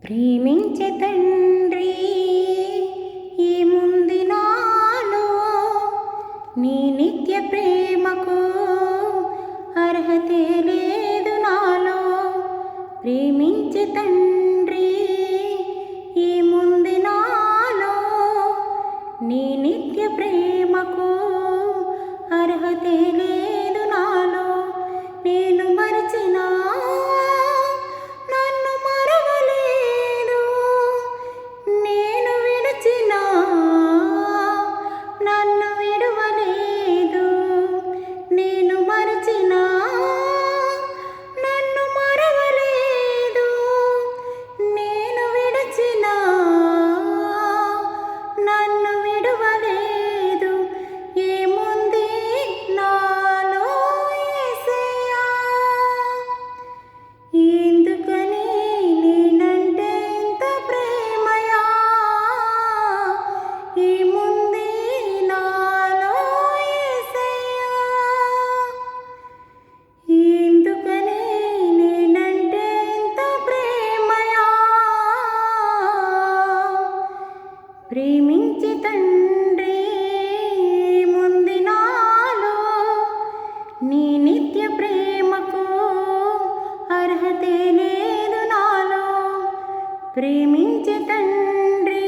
ప్రేమించే తండ్రి ఏముంది నాలో, నీ నిత్య ప్రేమకు అర్హతే లేదు నాలో. ప్రేమించే తండ్రి ఏముంది నాలో, నీ నిత్య ప్రేమకు అర్హతే లేదు నాలో. నేను మరచినా నన్ను మరవలేదు, నేను విడిచినా నన్ను విడువలేదు. నేను మరచినా నన్ను మరవలేదు, నేను విడిచినా నన్ను విడువలేదు. ఏముంది నాలో యేసయ్యా, ఎందుకని నేనంటే ఇంత ప్రేమయా. ఏముంది నాలో యేసయ్యా, ఎందుకని నేనంటే ఇంత ప్రేమయా. ప్రేమించే తండ్రి ఏముంది నాలో, నీ నిత్య ప్రేమకు అర్హతే లేదు నాలో. ప్రేమించే తండ్రి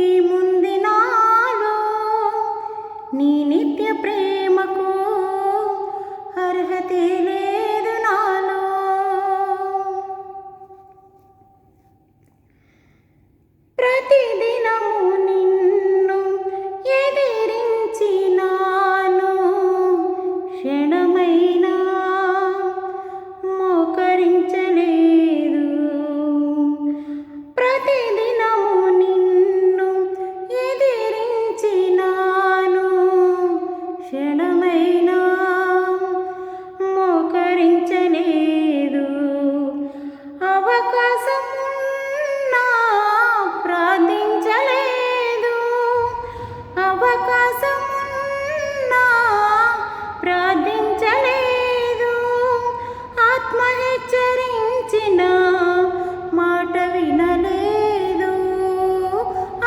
ఏముంది నాలో, నీ నిత్య ప్రేమకు అర్హతే లేదు నాలో. ప్రతిదినము నిన్ను ఎదిరించినాను, క్షణమైనా మోకరించలేదు. ప్రతిదినము నిన్ను ఎదిరించినాను, క్షణమైనా మోకరించలేదు. అవకాశమున్నా ప్రార్థించలేదు, అవకాశమున్నా ప్రార్థించలేదు. ఆత్మ హెచ్చరించిన మాట వినలేదు,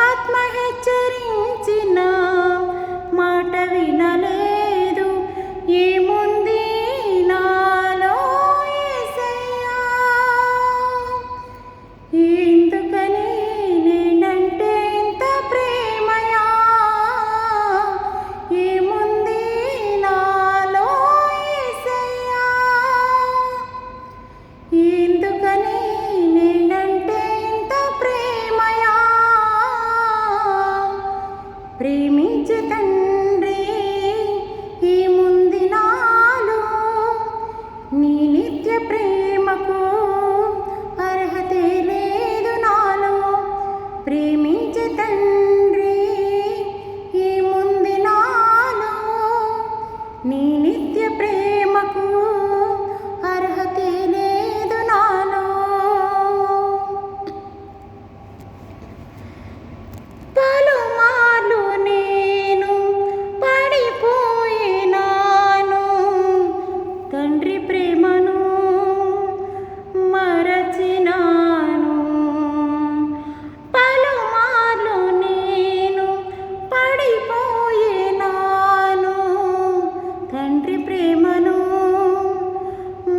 ఆత్మ హెచ్చరించిన మాట వినలేదు. ఏముంది నాలో యేసయ్యా, ఎందుకని నేనంటే ఇంత ప్రేమయా. ఏముంది నాలో యేసయ్యా, ఎందుకని నేనంటే ఇంత ప్రేమయా. ప్రేమించే తండ్రి ఏముంది నాలో, నీ నిత్య ప్రేమకు అర్హతే లేదు నాలో. ప్రేమించే తండ్రి ఏముంది నాలో, నీ నిత్య ప్రేమకు అర్హతే లేదు నాలో. పలుమార్లు నేను పడిపోయినాను, తండ్రి ప్రేమను మరచినాను. పలుమార్లు నేను పడిపోయినాను, తండ్రి ప్రేమను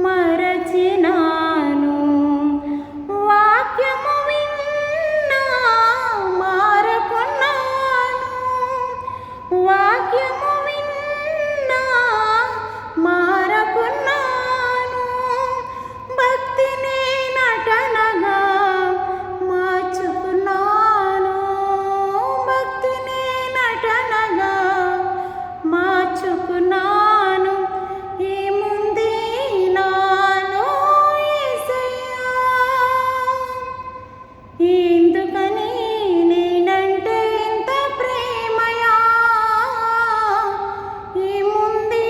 మరచినాను. వాక్యము విన్నా మారకున్నాను, వాక్యము విన్నా మారకున్నాను. భక్తిని నటనగా మార్చుకున్నాను, భక్తిని నటనగా మార్చుకున్నాను. ఏముంది నాలో యేసయ్యా, ఎందుకని నేనంటే ఇంత ప్రేమయా. ఏముంది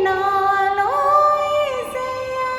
నాలో యేసయ్యా,